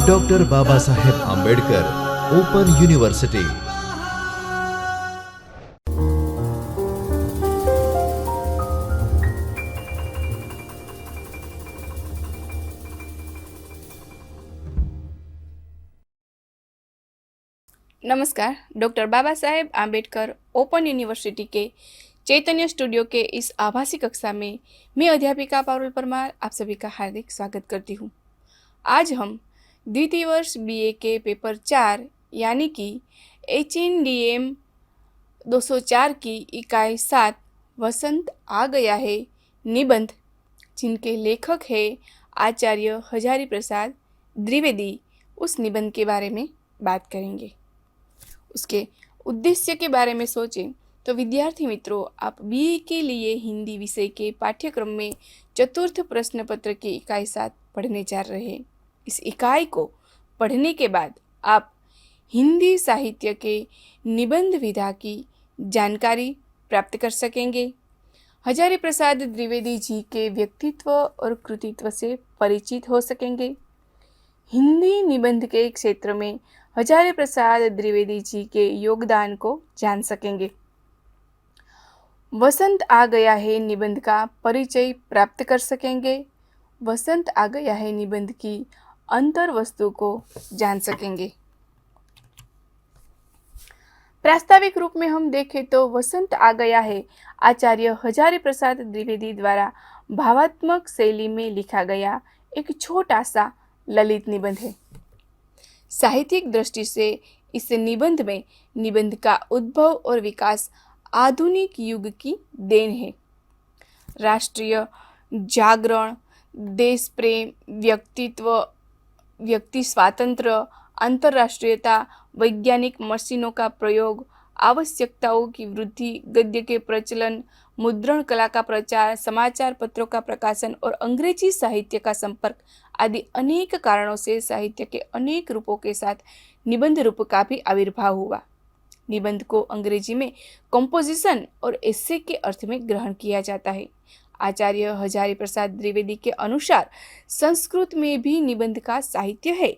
Doctor Baba Saheb Ambedkar open university. नमस्कार। Doctor Baba Saheb Ambedkar open university के चैतन्य studio के इस आभासी कक्षा में मैं अध्यापिका पारुल परमार आप सभी का हार्दिक स्वागत करती हूँ। आज हम द्वितीय वर्ष बीए के पेपर 4 यानी कि HNDM 204 की इकाई 7 वसंत आ गया है निबंध, जिनके लेखक है आचार्य हजारी प्रसाद द्विवेदी, उस निबंध के बारे में बात करेंगे। उसके उद्देश्य के बारे में सोचें तो विद्यार्थी मित्रों, आप बीए के लिए हिंदी विषय के पाठ्यक्रम में चतुर्थ प्रश्न पत्र की इकाई 7 पढ़ने जा रहे हैं। इस इकाई को पढ़ने के बाद आप हिंदी साहित्य के निबंध विधा की जानकारी प्राप्त कर सकेंगे। हजारी प्रसाद द्विवेदी जी के व्यक्तित्व और कृतित्व से परिचित हो सकेंगे। हिंदी निबंध के क्षेत्र में हजारी प्रसाद द्विवेदी जी के योगदान को जान सकेंगे। वसंत आ गया है निबंध का परिचय प्राप्त कर सकेंगे। वसंत आ गया है निबंध की अंतर वस्तु को जान सकेंगे। प्रास्ताविक रूप में हम देखें तो वसंत आ गया है आचार्य हजारी प्रसाद द्विवेदी द्वारा भावात्मक शैली में लिखा गया एक छोटा सा ललित निबंध है। साहित्यिक दृष्टि से इस निबंध में निबंध का उद्भव और विकास आधुनिक युग की देन है। राष्ट्रीय जागरण, देश प्रेम, व्यक्तित्व, व्यक्ति स्वातंत्र्य, अंतर्राष्ट्रीयता, वैज्ञानिक मशीनों का प्रयोग, आवश्यकताओं की वृद्धि, गद्य के प्रचलन, मुद्रण कला का प्रचार, समाचार पत्रों का प्रकाशन और अंग्रेजी साहित्य का संपर्क आदि अनेक कारणों से साहित्य के अनेक रूपों के साथ निबंध रूप का भी आविर्भाव हुआ। निबंध को अंग्रेजी में कंपोजिशन और एसे के अर्थ में ग्रहण किया जाता है। आचार्य हजारी प्रसाद द्विवेदी के अनुसार संस्कृत में भी निबंध का साहित्य है।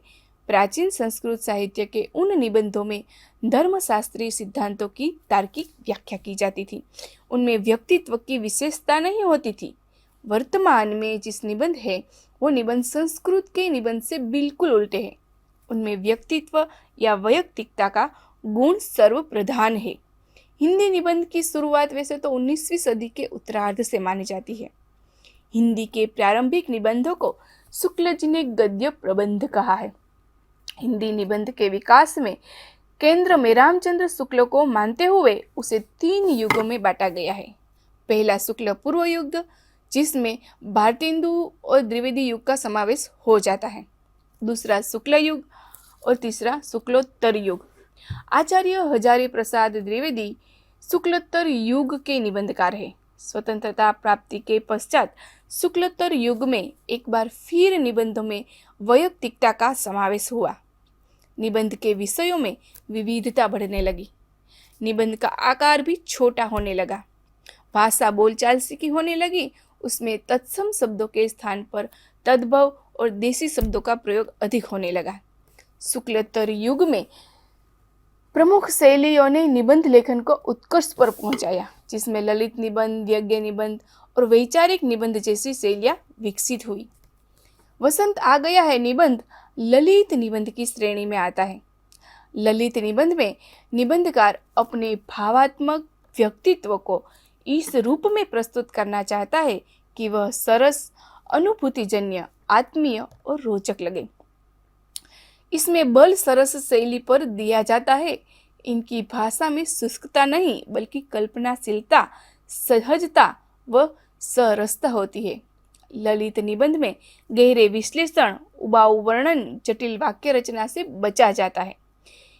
प्राचीन संस्कृत साहित्य के उन निबंधों में धर्मशास्त्रीय सिद्धांतों की तार्किक व्याख्या की जाती थी। उनमें व्यक्तित्व की विशेषता नहीं होती थी। वर्तमान में जिस निबंध है वो निबंध संस्कृत के निबंध से बिल्कुल उल्टे हैं। उनमें व्यक्तित्व या वैयक्तिकता का गुण सर्वप्रधान है। हिंदी निबंध की शुरुआत वैसे तो 19वीं सदी के उत्तरार्ध से मानी जाती है। हिंदी के प्रारंभिक निबंधों को शुक्ल जी ने गद्य प्रबंध कहा है। हिंदी निबंध के विकास में केंद्र में रामचंद्र शुक्ल को मानते हुए उसे 3 युगों में बांटा गया है। पहला शुक्ल पूर्व युग, जिसमें भारतेंदु और द्विवेदी युग का समावेश हो जाता है। दूसरा शुक्ल युग और तीसरा शुक्लोत्तर युग। आचार्य हजारी प्रसाद द्विवेदी शुक्लोत्तर युग के निबंधकार है। स्वतंत्रता प्राप्ति के पश्चात शुक्लोत्तर युग में एक बार फिर निबंधों में वैयक्तिकता का समावेश हुआ। निबंध के विषयों में विविधता बढ़ने लगी। निबंध का आकार भी छोटा होने लगा। भाषा बोलचाल की होने लगी। उसमें तत्सम शब्दों के स्थान पर तद्भव और देसी शब्दों का प्रयोग अधिक होने लगा। शुक्लोत्तर युग में प्रमुख शैलियों ने निबंध लेखन को उत्कर्ष पर पहुंचाया, जिसमें ललित निबंध, यज्ञ निबंध और वैचारिक निबंध जैसी शैलियां विकसित हुई। वसंत आ गया है निबंध ललित निबंध की श्रेणी में आता है। ललित निबंध में निबंधकार अपने भावात्मक व्यक्तित्व को इस रूप में प्रस्तुत करना चाहता है कि वह सरस, अनुभूतिजन्य, आत्मीय और रोचक लगे। इसमें बल सरस शैली पर दिया जाता है। इनकी भाषा में शुष्कता नहीं बल्कि कल्पनाशीलता, सहजता व सरसता होती है। ललित निबंध में गहरे विश्लेषण, उबाऊ वर्णन, जटिल वाक्य रचना से बचा जाता है।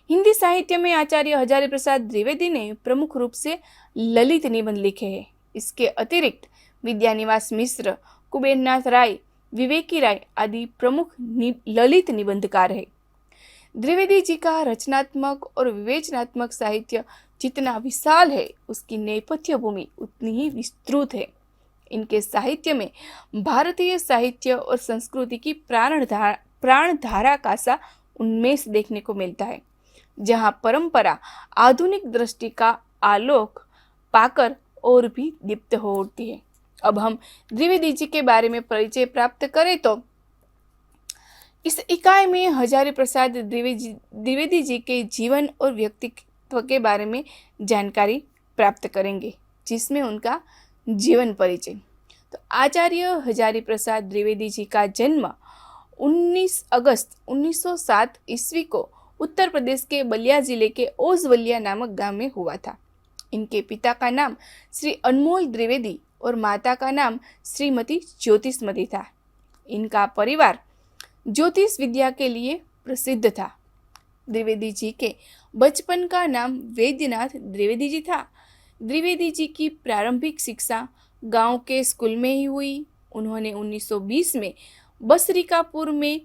हिंदी साहित्य में आचार्य हजारी प्रसाद द्विवेदी ने प्रमुख रूप से ललित निबंध लिखे हैं। इसके अतिरिक्त विद्यानिवास मिश्र, कुबेरनाथ राय, विवेकी राय आदि प्रमुख ललित निबंधकार हैं। द्विवेदी जी का रचनात्मक और विवेचनात्मक साहित्य जितना विशाल है, उसकी नेपथ्य भूमि उतनी ही विस्तृत है। इनके साहित्य में भारतीय साहित्य और संस्कृति की प्राणधारा का सा उन्मेष देखने को मिलता है, जहाँ परंपरा आधुनिक दृष्टि का आलोक पाकर और भी दीप्त हो उठती है। अब हम द्विवेदी जी के बारे में परिचय प्राप्त करें तो इस इकाई में हजारी प्रसाद द्विवेदी जी के जीवन और व्यक्तित्व के बारे में जानकारी प्राप्त करेंगे, जिसमें उनका जीवन परिचय। तो आचार्य हजारी प्रसाद द्विवेदी जी का जन्म 19 अगस्त 1907 ईस्वी को उत्तर प्रदेश के बलिया जिले के ओझवलिया नामक गांव में हुआ था। इनके पिता का नाम श्री अनमोल द्विवेदी और माता का नाम श्रीमती ज्योतिषमती था। इनका परिवार ज्योतिष विद्या के लिए प्रसिद्ध था। द्विवेदी जी के बचपन का नाम वैद्यनाथ द्विवेदी जी था। द्विवेदी जी की प्रारंभिक शिक्षा गांव के स्कूल में ही हुई। उन्होंने 1920 में बसरिकापुर में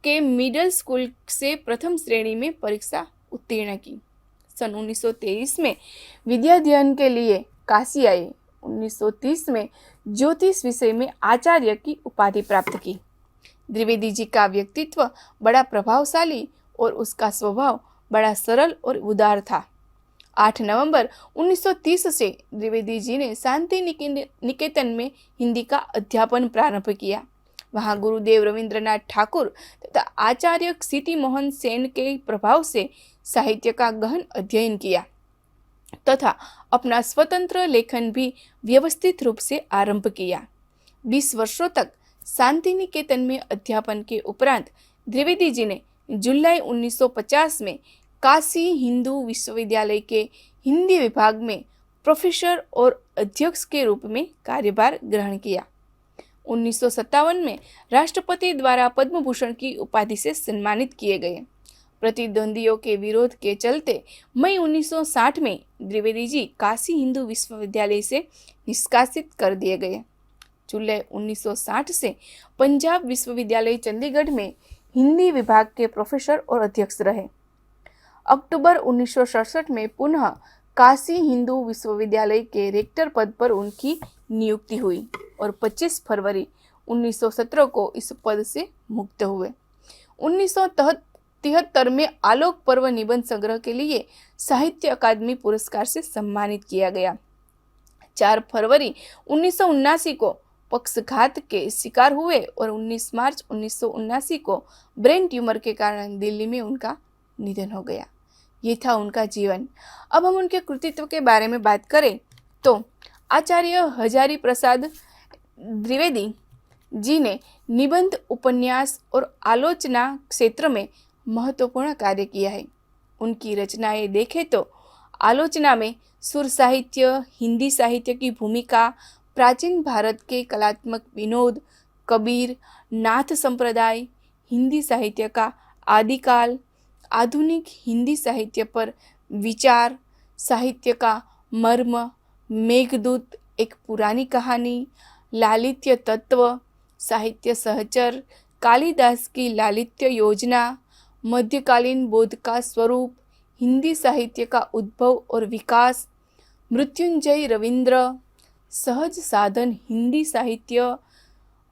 के मिडिल स्कूल से प्रथम श्रेणी में परीक्षा उत्तीर्ण की। सन 1923 में विद्याध्ययन के लिए काशी आए। 1930 में ज्योतिष विषय में आचार्य की उपाधि प्राप्त की। द्विवेदी जी का व्यक्तित्व बड़ा प्रभावशाली और उसका स्वभाव बड़ा सरल और उदार था। 8 नवंबर 1930 से द्विवेदी जी ने शांति निकेतन में हिंदी का अध्यापन प्रारंभ किया। वहाँ गुरुदेव रविंद्रनाथ ठाकुर तथा आचार्य सिटी मोहन सेन के प्रभाव से साहित्य का गहन अध्ययन किया तथा अपना स्वतंत्र लेखन भी व्यवस्थित रूप से आरंभ किया। 20 वर्षों तक शांति निकेतन में अध्यापन के उपरांत द्विवेदी जी ने जुलाई 1950 में काशी हिंदू विश्वविद्यालय के हिंदी विभाग में प्रोफेसर और अध्यक्ष के रूप में कार्यभार ग्रहण किया। 1957 में राष्ट्रपति द्वारा पद्म भूषण की उपाधि से सम्मानित किए गए। प्रतिद्वंदियों के विरोध के चलते मई 1960 में द्विवेदी जी काशी हिंदू विश्वविद्यालय से निष्कासित कर दिए गए। जुलाई 1960 से पंजाब विश्वविद्यालय चंडीगढ़ में हिंदी विभाग के प्रोफेसर और अध्यक्ष रहे। अक्टूबर 1967 में पुनः काशी हिंदू विश्वविद्यालय के रेक्टर पद पर उनकी नियुक्ति हुई और 25 फरवरी 1917 को इस पद से मुक्त हुए। 1973 में आलोक पर्व निबंध संग्रह के लिए साहित्य अकादमी पुरस्कार से सम्मानित किया गया। 4 फरवरी 1979 को पक्षघात के शिकार हुए और 19 मार्च 1979 को ब्रेन ट्यूमर के कारण दिल्ली में उनका निधन हो गया। ये था उनका जीवन। अब हम उनके कृतित्व के बारे में बात करें तो आचार्य हजारी प्रसाद द्विवेदी जी ने निबंध, उपन्यास और आलोचना क्षेत्र में महत्वपूर्ण कार्य किया है। उनकी रचनाएं देखें तो आलोचना में सुर साहित्य, हिंदी साहित्य की भूमिका, प्राचीन भारत के कलात्मक विनोद, कबीर, नाथ संप्रदाय, हिंदी साहित्य का आदिकाल, आधुनिक हिंदी साहित्य पर विचार, साहित्य का मर्म, मेघदूत एक पुरानी कहानी, लालित्य तत्व, साहित्य सहचर, कालिदास की लालित्य योजना, मध्यकालीन बोध का स्वरूप, हिंदी साहित्य का उद्भव और विकास, मृत्युंजय रविंद्र, सहज साधन हिंदी साहित्य,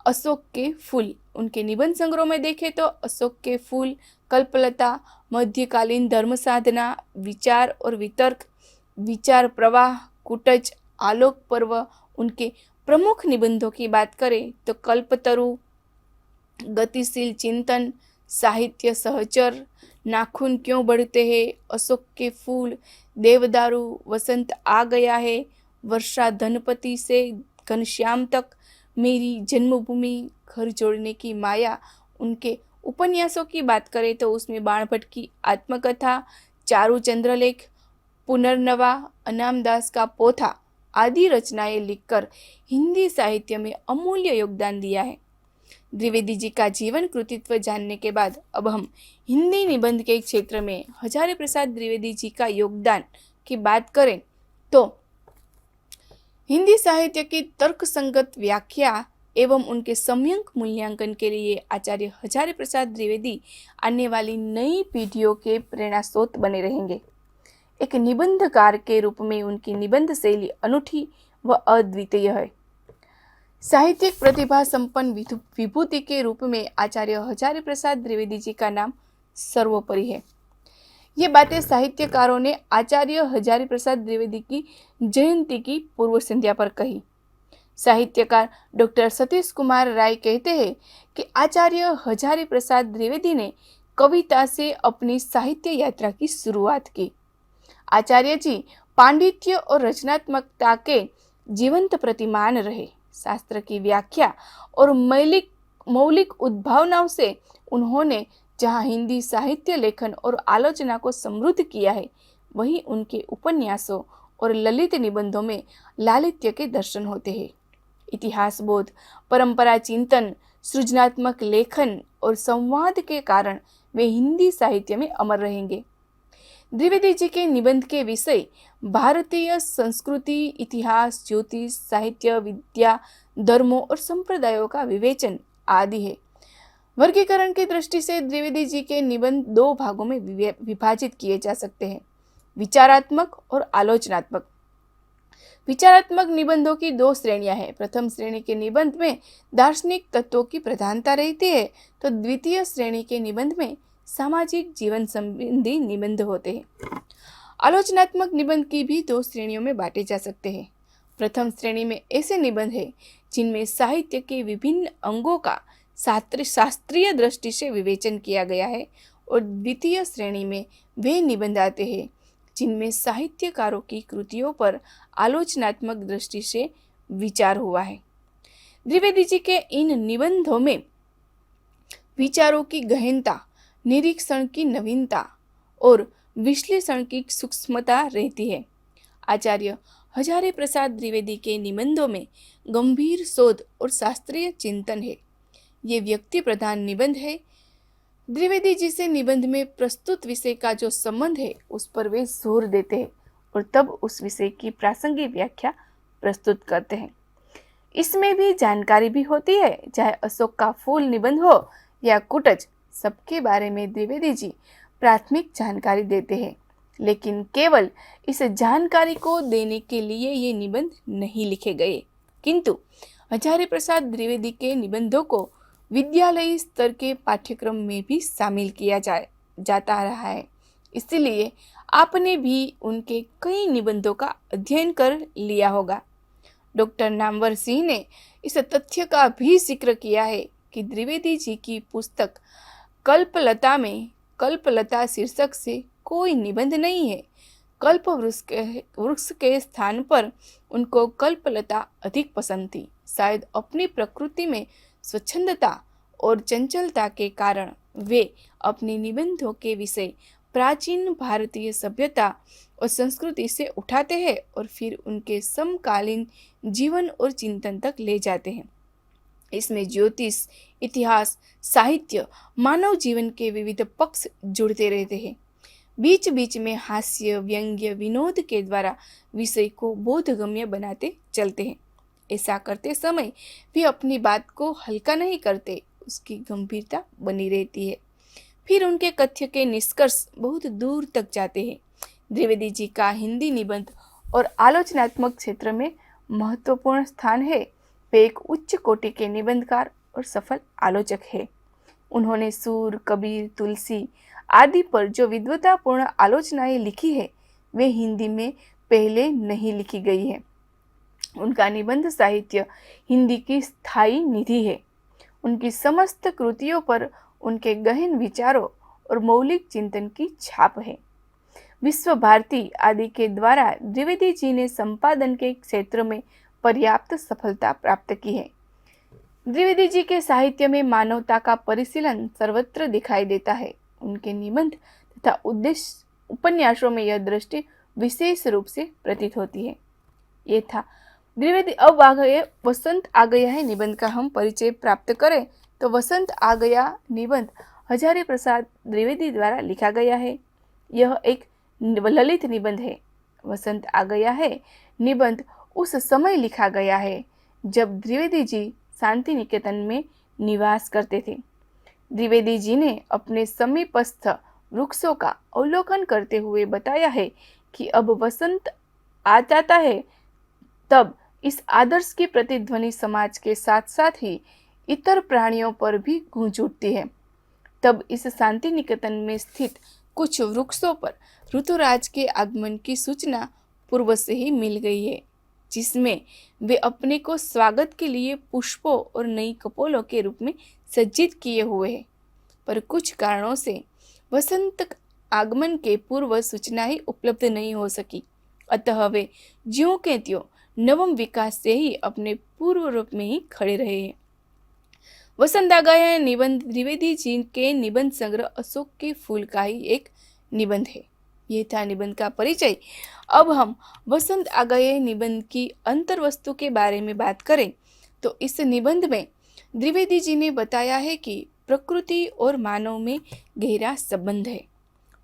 अशोक के फूल। उनके निबंध संग्रह में देखें तो अशोक के फूल, कल्पलता, मध्यकालीन धर्म साधना, विचार और वितर्क, विचार प्रवाह, कुटज, आलोक पर्व। उनके प्रमुख निबंधों की बात करें तो कल्पतरु, गतिशील चिंतन, साहित्य सहचर, नाखून क्यों बढ़ते हैं, अशोक के फूल, देवदारू, वसंत आ गया है, वर्षा धनपति से घनश्याम तक, मेरी जन्मभूमि, घर जोड़ने की माया। उनके उपन्यासों की बात करें तो उसमें बाणभट्ट की आत्मकथा, चारू चंद्रलेख, पुनर्नवा, अनामदास का पोथा आदि रचनाएं लिखकर हिंदी साहित्य में अमूल्य योगदान दिया है। द्विवेदी जी का जीवन कृतित्व जानने के बाद अब हम हिंदी निबंध के क्षेत्र में हजारी प्रसाद द्विवेदी जी का योगदान की बात करें तो हिंदी साहित्य की तर्कसंगत व्याख्या एवं उनके सम्यक मूल्यांकन के लिए आचार्य हजारी प्रसाद द्विवेदी आने वाली नई पीढ़ियों के प्रेरणा स्रोत बने रहेंगे। एक निबंधकार के रूप में उनकी निबंध शैली अनूठी व अद्वितीय है। साहित्यिक प्रतिभा संपन्न विभूति के रूप में आचार्य हजारी प्रसाद द्विवेदी जी का नाम सर्वोपरि है। ये बातें साहित्यकारों ने आचार्य हजारी प्रसाद द्विवेदी की जयंती की पूर्व संध्या पर कही। साहित्यकार डॉक्टर सतीश कुमार राय कहते हैं कि आचार्य हजारी प्रसाद द्विवेदी ने कविता से अपनी साहित्य यात्रा की शुरुआत की। आचार्य जी पांडित्य और रचनात्मकता के जीवंत प्रतिमान रहे। शास्त्र की व्याख्या और मौलिक उद्भावनाओं से उन्होंने जहाँ हिंदी साहित्य लेखन और आलोचना को समृद्ध किया है, वहीं उनके उपन्यासों और ललित निबंधों में लालित्य के दर्शन होते हैं। इतिहास बोध, परंपरा चिंतन, सृजनात्मक लेखन और संवाद के कारण वे हिंदी साहित्य में अमर रहेंगे। द्विवेदी जी के निबंध के विषय भारतीय संस्कृति, इतिहास, ज्योतिष, साहित्य, विद्या, धर्मों और संप्रदायों का विवेचन आदि है। वर्गीकरण की दृष्टि से द्विवेदी जी के निबंध दो भागों में विभाजित किए जा सकते हैं, विचारात्मक और आलोचनात्मक। विचारात्मक निबंधों की दो श्रेणियां हैं। प्रथम श्रेणी के निबंध में दार्शनिक तत्वों की प्रधानता रहती है, तो द्वितीय श्रेणी के निबंध में सामाजिक जीवन संबंधी निबंध होते हैं। आलोचनात्मक निबंध की भी दो श्रेणियों में बांटे जा सकते हैं। प्रथम श्रेणी में ऐसे निबंध हैं जिनमें साहित्य के विभिन्न अंगों का शास्त्रीय दृष्टि से विवेचन किया गया है, और द्वितीय श्रेणी में वे निबंध आते हैं जिनमें साहित्यकारों की कृतियों पर आलोचनात्मक दृष्टि से विचार हुआ है। द्विवेदी जी के इन निबंधों में विचारों की गहनता, निरीक्षण की नवीनता और विश्लेषण की सूक्ष्मता रहती है। आचार्य हजारी प्रसाद द्विवेदी के निबंधों में गंभीर शोध और शास्त्रीय चिंतन है। ये व्यक्ति प्रधान निबंध है। द्विवेदी जी से निबंध में प्रस्तुत विषय का जो संबंध है, उस पर वे जोर देते हैं और तब उस विषय की प्रासंगिक व्याख्या प्रस्तुत करते हैं। इसमें भी जानकारी भी होती है, चाहे अशोक का फूल निबंध हो या कुटज, सबके बारे में द्विवेदी जी प्राथमिक जानकारी देते हैं, लेकिन केवल इस जानकारी को देने के लिए ये निबंध नहीं लिखे गए, किंतु हजारी प्रसाद द्विवेदी के निबंधों को विद्यालयी स्तर के पाठ्यक्रम में भी शामिल किया जाता रहा है। इसलिए आपने भी उनके कई निबंधों का अध्ययन कर लिया होगा। डॉक्टर नामवर सिंह ने इस तथ्य का भी जिक्र किया है कि द्विवेदी जी की पुस्तक कल्पलता में कल्पलता शीर्षक से कोई निबंध नहीं है। कल्प वृक्ष के स्थान पर उनको कल्पलता अधिक पसंद थी। शायद अपनी प्रकृति में स्वच्छंदता और चंचलता के कारण वे अपने निबंधों के विषय प्राचीन भारतीय सभ्यता और संस्कृति से उठाते हैं और फिर उनके समकालीन जीवन और चिंतन तक ले जाते हैं। इसमें ज्योतिष, इतिहास, साहित्य, मानव जीवन के विविध पक्ष जुड़ते रहते हैं। बीच बीच में हास्य, व्यंग्य, विनोद के द्वारा विषय को बोधगम्य बनाते चलते हैं। ऐसा करते समय वे अपनी बात को हल्का नहीं करते, उसकी गंभीरता बनी रहती है। फिर उनके कथ्य के निष्कर्ष बहुत दूर तक जाते हैं। द्विवेदी जी का हिंदी निबंध और आलोचनात्मक क्षेत्र में महत्वपूर्ण स्थान है। वे एक उच्च कोटि के निबंधकार और सफल आलोचक है। उन्होंने सूर, कबीर, तुलसी आदि पर जो विद्वतापूर्ण आलोचनाएं लिखी है, वे हिंदी में पहले नहीं लिखी गई है। उनका निबंध साहित्य हिंदी की स्थायी निधि है। उनकी समस्त कृतियों पर उनके गहन विचारों और मौलिक चिंतन की छाप है। विश्व भारती आदि के द्वारा द्विवेदी जी ने संपादन के क्षेत्र में पर्याप्त सफलता प्राप्त की है। द्विवेदी जी के साहित्य में मानवता का परिशीलन सर्वत्र दिखाई देता है। उनके निबंध तथा उपन्यासों में यह दृष्टि विशेष रूप से प्रतीत होती है। ये था द्विवेदी। अब आ गए वसंत आ गया है निबंध का हम परिचय प्राप्त करें तो वसंत आ गया निबंध हजारी प्रसाद द्विवेदी द्वारा लिखा गया है। यह एक ललित निबंध है। वसंत आ गया है निबंध उस समय लिखा गया है जब द्विवेदी जी शांति निकेतन में निवास करते थे। द्विवेदी जी ने अपने समीपस्थ वृक्षों का अवलोकन करते हुए बताया है कि अब वसंत आ जाता है, तब इस आदर्श की प्रतिध्वनि समाज के साथ साथ ही इतर प्राणियों पर भी गूंज उठती है। तब इस शांति निकेतन में स्थित कुछ वृक्षों पर ऋतुराज के आगमन की सूचना पूर्व से ही मिल गई है, जिसमें वे अपने को स्वागत के लिए पुष्पों और नई कपोलों के रूप में सज्जित किए हुए हैं। पर कुछ कारणों से वसंत आगमन के पूर्व सूचना ही उपलब्ध नहीं हो सकी, अतः वे ज्यों के त्यों नवम विकास से ही अपने पूर्व रूप में ही खड़े रहे हैं। वसंत आ गया है निबंध द्विवेदी जी के निबंध संग्रह अशोक के फूल का ही एक निबंध है। ये था निबंध का परिचय। अब हम वसंत आ गए निबंध की अंतर्वस्तु के बारे में बात करें तो इस निबंध में द्विवेदी जी ने बताया है कि प्रकृति और मानव में गहरा संबंध है।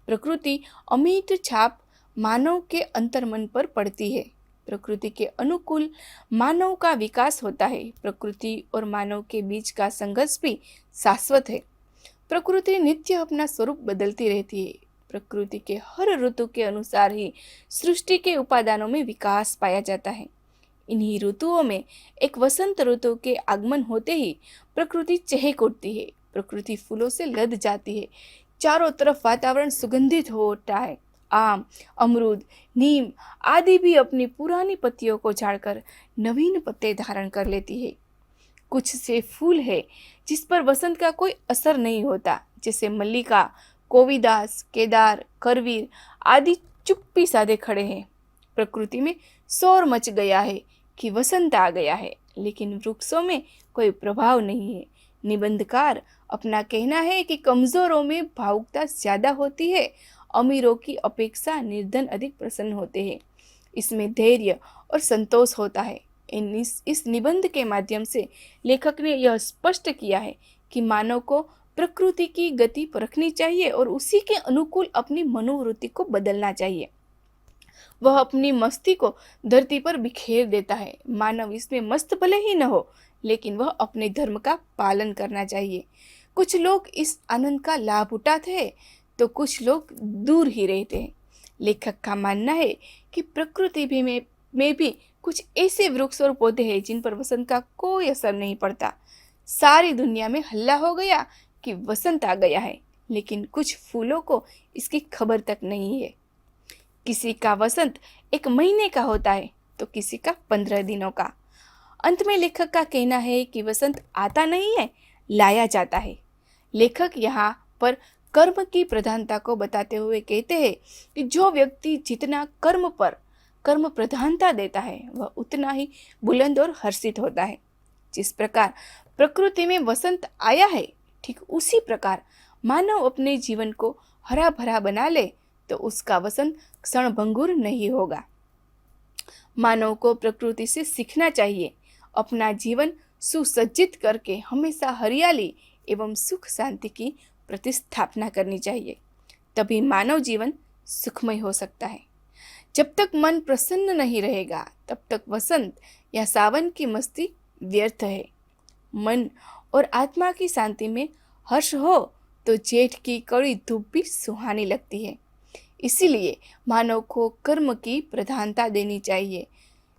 प्रकृति अमिट छाप मानव के अंतर्मन पर पड़ती है। प्रकृति के अनुकूल मानव का विकास होता है। प्रकृति और मानव के बीच का संघर्ष भी शाश्वत है। प्रकृति नित्य अपना स्वरूप बदलती रहती है। प्रकृति के हर ऋतु के अनुसार ही सृष्टि के उपादानों में विकास पाया जाता है। इन्हीं ऋतुओं में एक वसंत ऋतु के आगमन होते ही प्रकृति चहक उठती है। प्रकृति फूलों से लद जाती है। चारों तरफ वातावरण सुगंधित हो उठता है। आम, अमरूद, नीम आदि भी अपनी पुरानी पत्तियों को झाड़कर नवीन पत्ते धारण कर लेती है। कुछ से फूल है जिस पर वसंत का कोई असर नहीं होता, जैसे मल्लिका, कोविदास, केदार, करवीर आदि चुप्पी साधे खड़े हैं। प्रकृति में शोर मच गया है कि वसंत आ गया है, लेकिन वृक्षों में कोई प्रभाव नहीं है। निबंधकार अपना कहना है कि कमजोरों में भावुकता ज्यादा होती है, अमीरों की अपेक्षा निर्धन अधिक प्रसन्न होते हैं। इसमें धैर्य और संतोष होता है। इस निबंध के माध्यम से लेखक ने यह स्पष्ट किया है कि मानव को प्रकृति की गति परखनी चाहिए और उसी के अनुकूल अपनी मनोवृत्ति को बदलना चाहिए। वह अपनी मस्ती को धरती पर बिखेर देता है। मानव इसमें मस्त भले ही न हो, लेकिन वह अपने धर्म का पालन करना चाहिए। कुछ लोग इस आनंद का लाभ उठाते हैं तो कुछ लोग दूर ही रहते हैं। लेखक का मानना है कि प्रकृति में भी कुछ ऐसे वृक्ष और पौधे हैं जिन पर वसंत का कोई असर नहीं पड़ता। सारी दुनिया में हल्ला हो गया कि वसंत आ गया है, लेकिन कुछ फूलों को इसकी खबर तक नहीं है। किसी का वसंत 1 महीने का होता है तो किसी का 15 दिनों का। अंत में लेखक का कहना है कि वसंत आता नहीं है, लाया जाता है। लेखक यहाँ पर कर्म की प्रधानता को बताते हुए कहते हैं कि जो व्यक्ति जितना कर्म पर कर्म प्रधानता देता है वह उतना ही बुलंद और हर्षित होता है। जिस प्रकार प्रकृति में वसंत आया है, ठीक उसी प्रकार मानव अपने जीवन को हरा भरा बना ले तो उसका वसंत क्षणभंगुर नहीं होगा। मानव को प्रकृति से सीखना चाहिए। अपना जीवन सुसज्जित करके हमेशा हरियाली एवं सुख शांति की प्रतिस्थापना करनी चाहिए, तभी मानव जीवन सुखमय हो सकता है। जब तक मन प्रसन्न नहीं रहेगा तब तक वसंत या सावन की मस्ती व्यर्थ है। मन और आत्मा की शांति में हर्ष हो तो जेठ की कड़ी धूप भी सुहानी लगती है। इसीलिए मानव को कर्म की प्रधानता देनी चाहिए।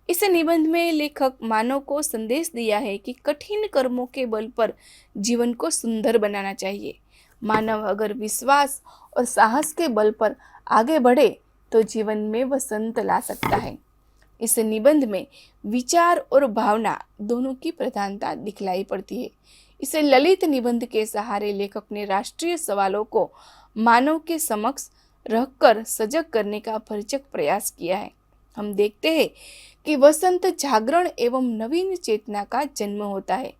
इस निबंध में लेखक मानव को संदेश दिया है कि कठिन कर्मों के बल पर जीवन को सुंदर बनाना चाहिए। मानव अगर विश्वास और साहस के बल पर आगे बढ़े तो जीवन में वसंत ला सकता है। इस निबंध में विचार और भावना दोनों की प्रधानता दिखलाई पड़ती है। इस ललित निबंध के सहारे लेखक ने राष्ट्रीय सवालों को मानव के समक्ष रखकर सजग करने का भरसक प्रयास किया है। हम देखते हैं कि वसंत जागरण एवं नवीन चेतना का जन्म होता है।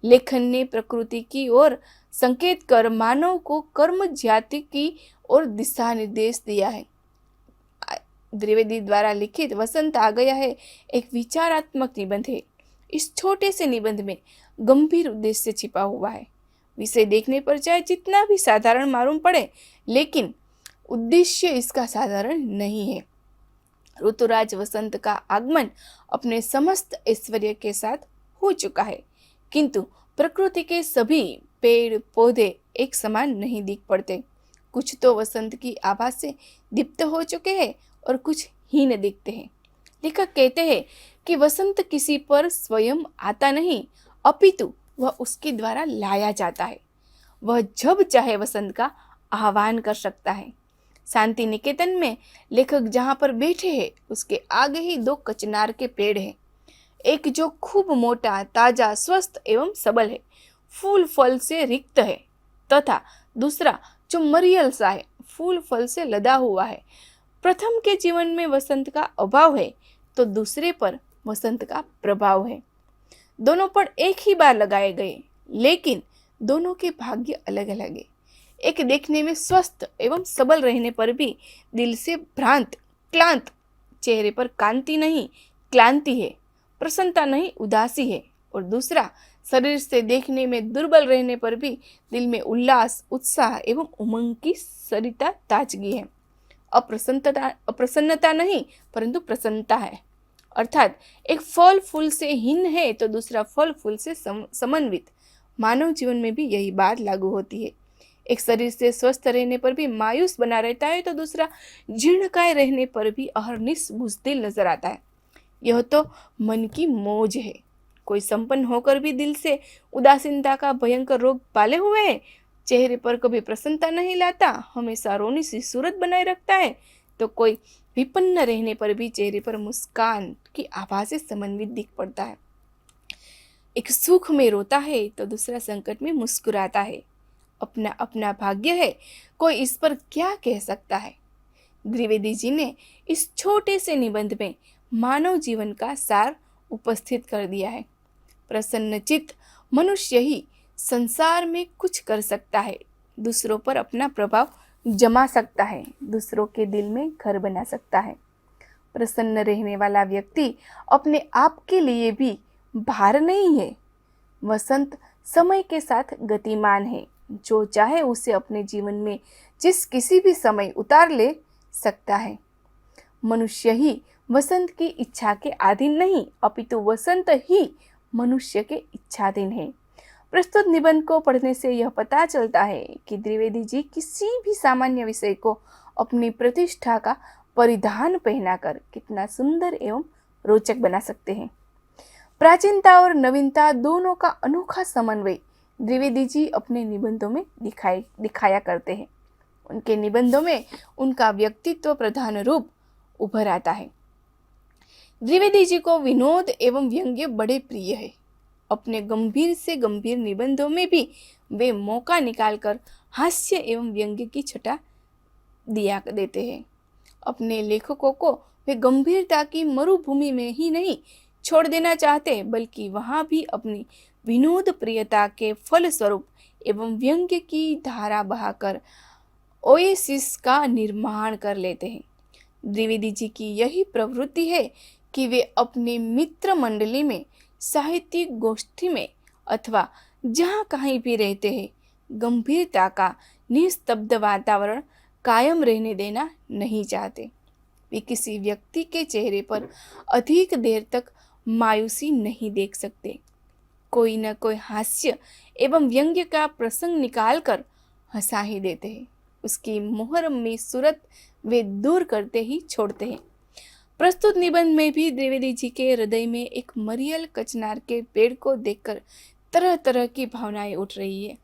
लेखन ने प्रकृति की ओर संकेत कर मानव को कर्म जाति की ओर दिशा निर्देश दिया है। द्विवेदी द्वारा लिखित वसंत आ गया है एक विचारात्मक निबंध है। इस छोटे से निबंध में गंभीर उद्देश्य छिपा हुआ है। विषय देखने पर चाहे जितना भी साधारण मालूम पड़े, लेकिन उद्देश्य इसका साधारण नहीं है। ऋतुराज वसंत का आगमन अपने समस्त ऐश्वर्य के साथ हो चुका है, किंतु प्रकृति के सभी पेड़ पौधे एक समान नहीं दिख पड़ते। कुछ तो वसंत की आभा से दीप्त हो चुके हैं और कुछ हीन दिखते हैं। लेखक कहते हैं कि वसंत किसी पर स्वयं आता नहीं, अपितु वह उसके द्वारा लाया जाता है। वह जब चाहे वसंत का आह्वान कर सकता है। शांति निकेतन में लेखक जहाँ पर बैठे हैं उसके आगे ही दो कचनार के पेड़ हैं। एक जो खूब मोटा, ताजा, स्वस्थ एवं सबल है, फूल फल से रिक्त है, तथा दूसरा जो मरियल सा है, फूल फल से लदा हुआ है। प्रथम के जीवन में वसंत का अभाव है तो दूसरे पर वसंत का प्रभाव है। दोनों पर एक ही बार लगाए गए, लेकिन दोनों के भाग्य अलग अलग है। एक देखने में स्वस्थ एवं सबल रहने पर भी दिल से भ्रांत, क्लांत, चेहरे पर कांति नहीं क्लांति है, प्रसन्नता नहीं उदासी है, और दूसरा शरीर से देखने में दुर्बल रहने पर भी दिल में उल्लास, उत्साह एवं उमंग की सरिता ताजगी है। अप्रसन्नता नहीं परंतु प्रसन्नता है। अर्थात एक फल फूल से हीन है तो दूसरा फल फूल से समन्वित। मानव जीवन में भी यही बात लागू होती है। एक शरीर से स्वस्थ रहने पर भी मायूस बना रहता है तो दूसरा जीर्णकाय रहने पर भी अहर्निश बुज़दिल नजर आता है। यह तो मन की मौज है। कोई संपन्न होकर भी दिल से उदासीनता का भयंकर रोग पाले हुए है, चेहरे पर कभी प्रसन्नता नहीं लाता, हमेशा रोनी सी सूरत बनाए रखता है, तो कोई विपन्न रहने पर भी चेहरे पर मुस्कान की आभा से समन्वित दिख पड़ता है। एक सुख में रोता है तो दूसरा संकट में मुस्कुराता है। अपना अपना भाग्य है, कोई इस पर क्या कह सकता है। द्विवेदी जी ने इस छोटे से निबंध में मानव जीवन का सार उपस्थित कर दिया है। प्रसन्नचित्त मनुष्य ही संसार में कुछ कर सकता है, दूसरों पर अपना प्रभाव जमा सकता है, दूसरों के दिल में घर बना सकता है। प्रसन्न रहने वाला व्यक्ति अपने आप के लिए भी भार नहीं है। वसंत समय के साथ गतिमान है, जो चाहे उसे अपने जीवन में जिस किसी भी समय उतार ले सकता है। मनुष्य ही वसंत की इच्छा के अधीन नहीं, अपितु वसंत ही मनुष्य के इच्छाधीन है। प्रस्तुत निबंध को पढ़ने से यह पता चलता है कि द्विवेदी जी किसी भी सामान्य विषय को अपनी प्रतिष्ठा का परिधान पहनाकर कितना सुंदर एवं रोचक बना सकते हैं। प्राचीनता और नवीनता दोनों का अनोखा समन्वय द्विवेदी जी अपने निबंधों में दिखाया करते हैं। उनके निबंधों में उनका व्यक्तित्व प्रधान रूप उभर आता है। द्विवेदी जी को विनोद एवं व्यंग्य बड़े प्रिय है। अपने गंभीर से गंभीर निबंधों में भी वे मौका निकालकर हास्य एवं व्यंग्य की छटा दिया देते हैं। अपने लेखकों को वे गंभीरता की मरुभूमि में ही नहीं छोड़ देना चाहते, बल्कि वहाँ भी अपनी विनोद प्रियता के फलस्वरूप एवं व्यंग्य की धारा बहाकर ओएसिस का निर्माण कर लेते हैं। द्विवेदी जी की यही प्रवृत्ति है कि वे अपने मित्र मंडली में, साहित्यिक गोष्ठी में अथवा जहाँ कहीं भी रहते हैं, गंभीरता का निस्तब्ध वातावरण कायम रहने देना नहीं चाहते। वे किसी व्यक्ति के चेहरे पर अधिक देर तक मायूसी नहीं देख सकते। कोई न कोई हास्य एवं व्यंग्य का प्रसंग निकालकर हंसा ही देते हैं। उसकी मुहर्रमी सूरत वे दूर करते ही छोड़ते हैं। प्रस्तुत निबंध में भी द्विवेदी जी के हृदय में एक मरियल कचनार के पेड़ को देखकर तरह तरह की भावनाएं उठ रही है।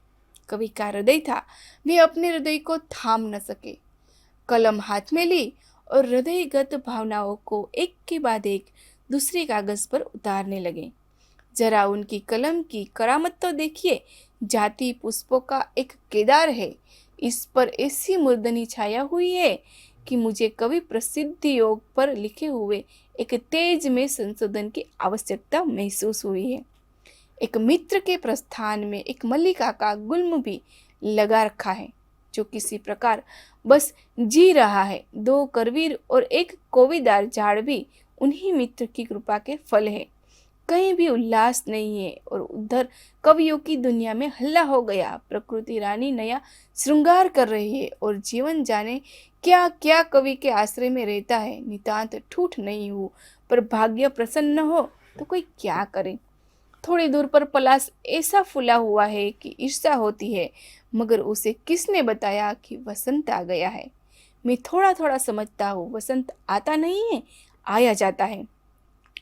कवि का हृदय था, वे अपने हृदय को थाम न सके। कलम हाथ में ली और हृदयगत भावनाओं को एक के बाद एक दूसरे कागज पर उतारने लगे। जरा उनकी कलम की करामत तो देखिए। जाति पुष्पों का एक केदार है, इस पर ऐसी मुर्दनी छाया हुई है कि मुझे कवि प्रसिद्धि योग पर लिखे हुए एक तेज में संशोधन की आवश्यकता महसूस हुई है। एक मित्र के प्रस्थान में एक मल्लिका का गुल्म भी लगा रखा है, जो किसी प्रकार बस जी रहा है। दो करवीर और एक कोवीदार झाड़ भी उन्हीं मित्र की कृपा के फल है। कहीं भी उल्लास नहीं है और उधर कवियों की दुनिया में हल्ला हो गया। प्रकृति रानी नया श्रृंगार कर रही है और जीवन जाने क्या क्या कवि के आश्रय में रहता है। नितांत ठूठ नहीं हो, पर भाग्य प्रसन्न हो तो कोई क्या करे। थोड़ी दूर पर पलाश ऐसा फूला हुआ है कि ईर्ष्या होती है, मगर उसे किसने बताया कि वसंत आ गया है। मैं थोड़ा थोड़ा समझता हूँ, वसंत आता नहीं है, आया जाता है।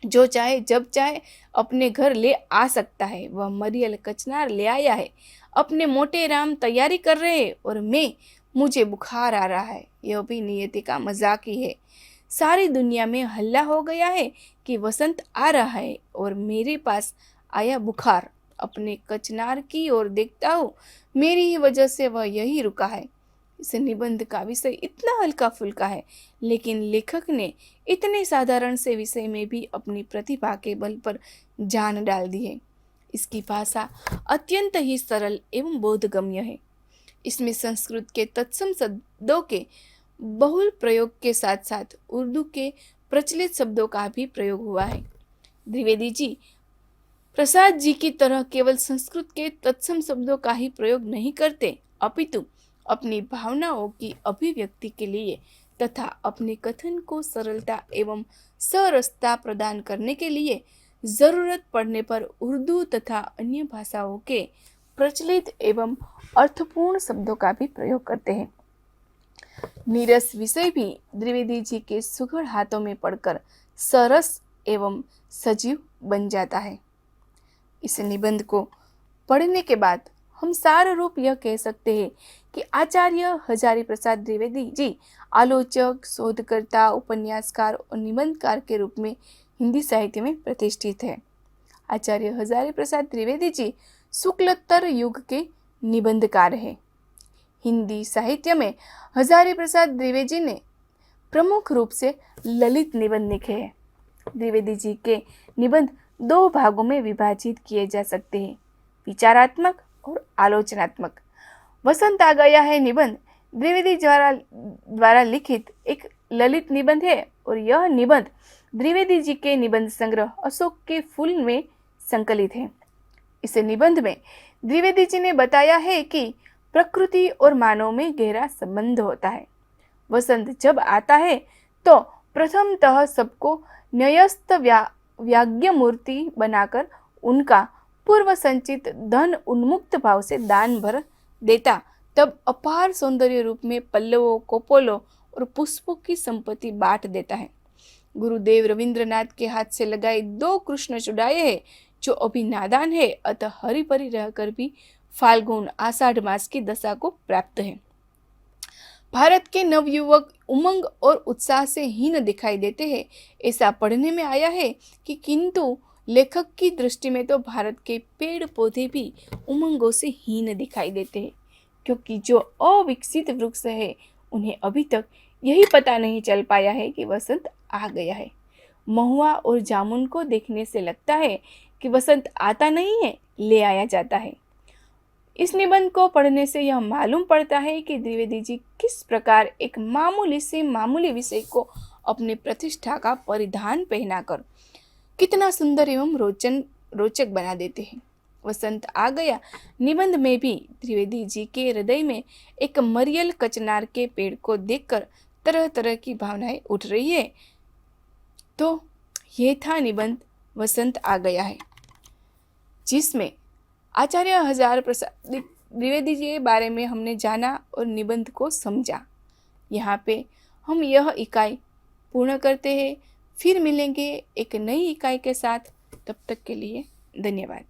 जो चाहे जब चाहे अपने घर ले आ सकता है। वह मरियल कचनार ले आया है। अपने मोटे राम तैयारी कर रहे हैं और मुझे बुखार आ रहा है। यह भी नियति का मजाक ही है। सारी दुनिया में हल्ला हो गया है कि वसंत आ रहा है और मेरे पास आया बुखार। अपने कचनार की ओर देखता हूँ, मेरी ही वजह से वह यही रुका है। इस निबंध का विषय इतना हल्का फुल्का है, लेकिन लेखक ने इतने साधारण से विषय में भी अपनी प्रतिभा के बल पर जान डाल दी है। इसकी भाषा अत्यंत ही सरल एवं बोधगम्य है। इसमें संस्कृत के तत्सम शब्दों के बहुल प्रयोग के साथ साथ उर्दू के प्रचलित शब्दों का भी प्रयोग हुआ है। द्विवेदी जी प्रसाद जी की तरह केवल संस्कृत के तत्सम शब्दों का ही प्रयोग नहीं करते, अपितु अपनी भावनाओं की अभिव्यक्ति के लिए तथा अपने कथन को सरलता एवं सरसता प्रदान करने के लिए जरूरत पड़ने पर उर्दू तथा अन्य भाषाओं के प्रचलित एवं अर्थपूर्ण शब्दों का भी प्रयोग करते हैं। नीरस विषय भी द्विवेदी जी के सुघड़ हाथों में पड़कर सरस एवं सजीव बन जाता है। इस निबंध को पढ़ने के बाद हम सार रूप यह कह सकते हैं कि आचार्य हजारी प्रसाद द्विवेदी जी आलोचक, शोधकर्ता, उपन्यासकार और निबंधकार के रूप में हिंदी साहित्य में प्रतिष्ठित है। आचार्य हजारी प्रसाद द्विवेदी जी शुक्लोत्तर युग के निबंधकार हैं। हिंदी साहित्य में हजारी प्रसाद द्विवेदी जी ने प्रमुख रूप से ललित निबंध लिखे हैं। द्विवेदी जी के निबंध दो भागों में विभाजित किए जा सकते हैं, विचारात्मक और आलोचनात्मक। वसंत आ गया है निबंध द्विवेदी द्वारा लिखित एक ललित निबंध है और यह निबंध द्विवेदी जी के निबंध संग्रह अशोक के फूल में संकलित है। इस निबंध में द्विवेदी जी ने बताया है कि प्रकृति और मानव में गहरा संबंध होता है। वसंत जब आता है तो प्रथमतः सबको न्यस्त व्याज्ञ मूर्ति बनाकर उनका पूर्व संचित धन उन्मुक्त भाव से दान भर देता, तब अपार सौंदर्य रूप में पल्लवों, कोपोलों और पुष्पों की संपत्ति बांट देता है। गुरुदेव रविंद्रनाथ के हाथ से लगाए दो कृष्ण चुड़ाए हैं, जो अभी नादान है, अतः हरि परी रहकर भी फाल्गुन आषाढ़ मास की दशा को प्राप्त है। भारत के नवयुवक उमंग और उत्साह से हीन दिखाई देते हैं, ऐसा पढ़ने में आया है कि किंतु लेखक की दृष्टि में तो भारत के पेड़ पौधे भी उमंगों से हीन दिखाई देते हैं, क्योंकि जो अविकसित वृक्ष है उन्हें अभी तक यही पता नहीं चल पाया है कि वसंत आ गया है। महुआ और जामुन को देखने से लगता है कि वसंत आता नहीं है, ले आया जाता है। इस निबंध को पढ़ने से यह मालूम पड़ता है कि द्विवेदी जी किस प्रकार एक मामूली से मामूली विषय को अपने प्रतिष्ठा का परिधान पहनाकर कितना सुंदर एवं रोचक बना देते हैं। वसंत आ गया निबंध में भी द्विवेदी जी के हृदय में एक मरियल कचनार के पेड़ को देखकर तरह तरह की भावनाएं उठ रही है। तो ये था निबंध वसंत आ गया है, जिसमें आचार्य हजार प्रसाद द्विवेदी जी के बारे में हमने जाना और निबंध को समझा। यहाँ पे हम यह इकाई पूर्ण करते हैं। फिर मिलेंगे एक नई इकाई के साथ। तब तक के लिए धन्यवाद।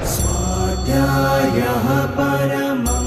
स्वाध्यायः परमं